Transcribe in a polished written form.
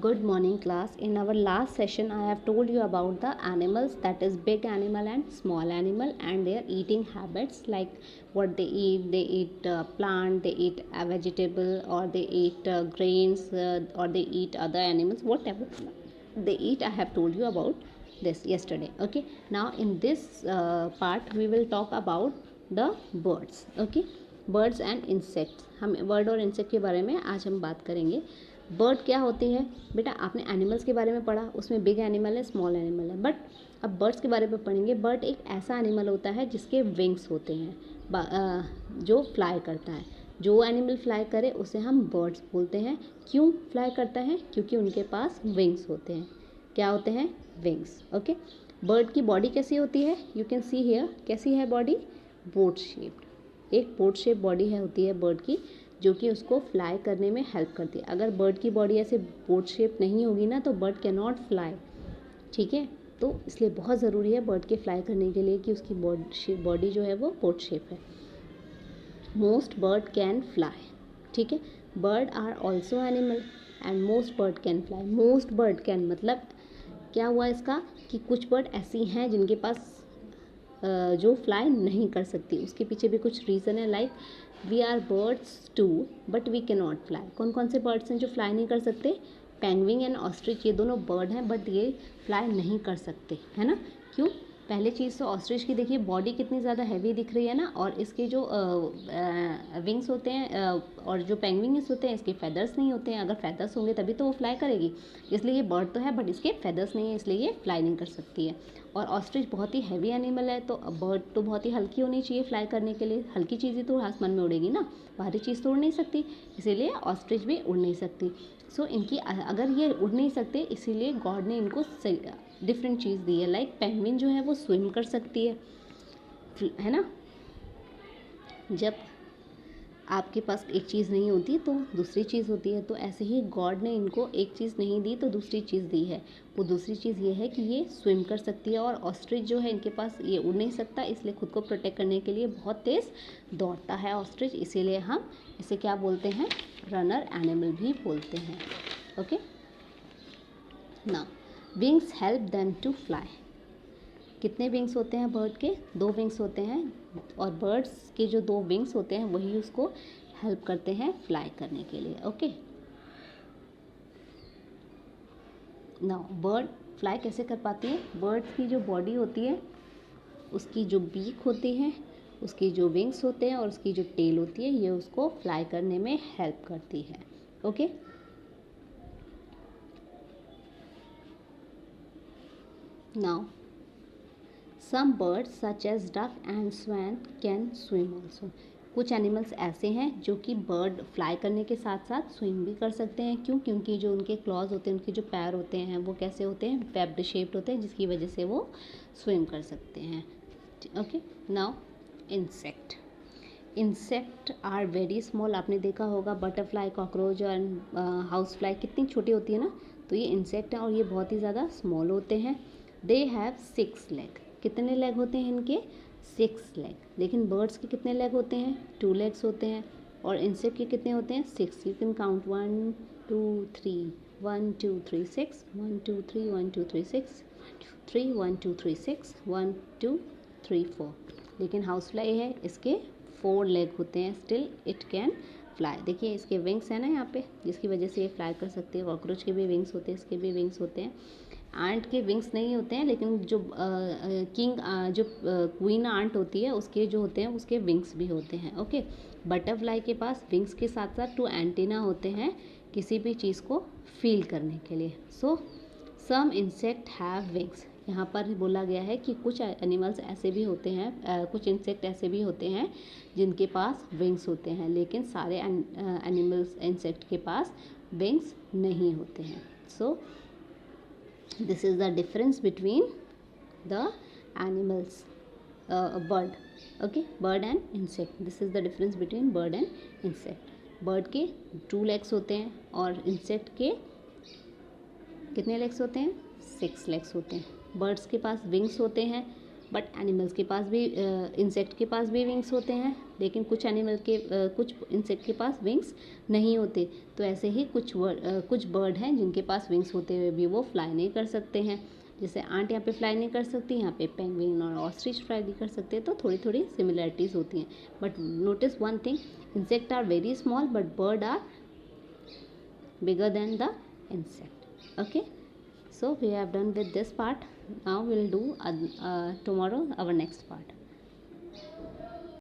Good morning class. In our last session I have told you about the animals, that is big animal and small animal, and their eating habits, like what they eat. They eat plant, they eat a vegetable, or they eat grains, or they eat other animals, whatever they eat. I have told you about this yesterday. Okay, now in this part we will talk about the birds. Okay, birds and insects. हम bird और insect के बारे में आज हम बात करेंगे. Bird क्या होती है बेटा? आपने एनिमल्स के बारे में पढ़ा, उसमें बिग एनिमल है, स्मॉल एनिमल है, बट अब बर्ड्स के बारे में पढ़ेंगे. बर्ड एक ऐसा एनिमल होता है जिसके विंग्स होते हैं, जो फ्लाई करता है. जो एनिमल फ्लाई करे उसे हम बर्ड्स बोलते हैं. क्यों फ्लाई करता है? क्योंकि उनके पास विंग्स होते हैं. क्या होते हैं? विंग्स. ओके. बर्ड की बॉडी कैसी होती है? You can see here. कैसी है बॉडी? Boat shaped. एक बोट शेप बॉडी है होती है बर्ड की, जो कि उसको फ्लाई करने में हेल्प करती है. अगर बर्ड की बॉडी ऐसे बोट शेप नहीं होगी ना, तो बर्ड कैन नॉट फ्लाई. ठीक है, तो इसलिए बहुत ज़रूरी है बर्ड के फ्लाई करने के लिए कि उसकी बॉडी जो है वो बोट शेप है. Most bird can fly. ठीक है, bird are also animal and most bird can fly. Most bird can मतलब क्या हुआ इसका, कि कुछ बर्ड ऐसी हैं जिनके पास जो फ्लाई नहीं कर सकती. उसके पीछे भी कुछ रीज़न है. Like we are birds too but we can not fly. कौन कौन से बर्ड्स हैं जो फ्लाई नहीं कर सकते? पेंगुइन एंड ऑस्ट्रिच, ये दोनों बर्ड हैं बट ये फ्लाई नहीं कर सकते, है ना. क्यों? पहले चीज़ तो ऑस्ट्रिच की देखिए बॉडी कितनी ज़्यादा हैवी दिख रही है ना, और इसके जो विंग्स होते हैं और जो पेंगुइन्स होते हैं, इसके फेदर्स नहीं होते हैं. अगर फेदर्स होंगे तभी तो वो फ्लाई करेगी. इसलिए ये बर्ड तो है बट इसके फेदर्स नहीं है, इसलिए ये फ्लाई नहीं कर सकती है. और ऑस्ट्रिच बहुत ही हैवी एनिमल है, तो बर्ड तो बहुत ही हल्की होनी चाहिए फ्लाई करने के लिए. हल्की चीज़ें तो आसमान में उड़ेगी ना, भारी चीज़ तो उड़ नहीं सकती, इसीलिए ऑस्ट्रिच भी उड़ नहीं सकती. सो इनकी अगर ये उड़ नहीं सकते, इसीलिए गॉड ने इनको डिफरेंट चीज़ दी है. लाइक पेंगुइन जो है वो स्विम कर सकती है ना. जब आपके पास एक चीज़ नहीं होती तो दूसरी चीज़ होती है, तो ऐसे ही गॉड ने इनको एक चीज़ नहीं दी तो दूसरी चीज़ दी है. वो दूसरी चीज़ ये है कि ये स्विम कर सकती है. और ऑस्ट्रिच जो है इनके पास ये उड़ नहीं सकता, इसलिए खुद को प्रोटेक्ट करने के लिए बहुत तेज़ दौड़ता है ऑस्ट्रिच. इसीलिए हम इसे क्या बोलते हैं? रनर एनिमल भी बोलते हैं. Okay. Now wings help them to fly. कितने विंग्स होते हैं बर्ड के? 2 विंग्स होते हैं, और बर्ड्स के जो 2 विंग्स होते हैं वही उसको हेल्प करते हैं फ्लाई करने के लिए. ओके. नाउ बर्ड फ्लाई कैसे कर पाती है? बर्ड की जो बॉडी होती है, उसकी जो बीक होती है, उसकी जो विंग्स होते हैं और उसकी जो टेल होती है, ये उसको फ्लाई करने में हेल्प करती है. Okay. Now some birds such as duck and swan can swim also. कुछ एनिमल्स ऐसे हैं जो कि बर्ड फ्लाई करने के साथ साथ स्विम भी कर सकते हैं. क्यों? क्योंकि जो उनके क्लॉज होते हैं, उनके जो पैर होते हैं, वो कैसे होते हैं? वेब्ड शेप्ड होते हैं, जिसकी वजह से वो स्विम कर सकते हैं. Okay. Now insect. Insect are very small. आपने देखा होगा butterfly, cockroach and house fly कितनी छोटी होती है ना. तो ये इंसेक्ट हैं और ये बहुत ही ज़्यादा स्मॉल होते हैं. They have 6 leg. कितने लेग होते हैं इनके? 6 लेग. लेकिन बर्ड्स के कितने लेग होते हैं? 2 लेग्स होते हैं. और इंसेक्ट के कितने होते हैं? 6. You can count 1 2 3 1 2 3 6 1 2 3 1 2 3 6 3 1 2 3 6 1 2 3 4. लेकिन हाउस फ्लाई है, इसके 4 लेग होते हैं. Still it can fly. देखिए इसके विंग्स हैं ना यहाँ पे, जिसकी वजह से ये फ्लाई कर सकते हैं. कॉकरोच के भी विंग्स होते हैं, इसके भी विंग्स होते हैं. आंट के विंग्स नहीं होते हैं, लेकिन जो क्वीन आंट होती है उसके जो होते हैं उसके विंग्स भी होते हैं. ओके. बटरफ्लाई के पास विंग्स के साथ साथ 2 एंटीना होते हैं किसी भी चीज़ को फील करने के लिए. सो सम इंसेक्ट हैव विंग्स. यहाँ पर बोला गया है कि कुछ एनिमल्स ऐसे भी होते हैं, कुछ इंसेक्ट ऐसे भी होते हैं जिनके पास विंग्स होते हैं, लेकिन सारे एनिमल्स इंसेक्ट के पास विंग्स नहीं होते हैं. सो this is the difference between the animals, bird. Okay, bird and insect. This is the difference between bird and insect. bird के 2 legs होते हैं और insect के कितने legs होते हैं? 6 legs होते हैं. birds के पास wings होते हैं बट एनिमल्स के पास भी इंसेक्ट के पास भी विंग्स होते हैं, लेकिन कुछ एनिमल के कुछ इंसेक्ट के पास विंग्स नहीं होते। तो ऐसे ही कुछ बर्ड हैं जिनके पास विंग्स होते हुए भी वो फ्लाई नहीं कर सकते हैं। जैसे आंट यहाँ पे फ्लाई नहीं कर सकती, यहाँ पे पेंगुइन और ऑस्ट्रिच फ्लाई नहीं कर सकते। तो थोड़ी थोड़ी सिमिलरिटीज़ होती हैं, but notice one thing, insect are very small but bird are bigger than the insect. Okay, so we have done with this part. Now we'll do tomorrow our next part.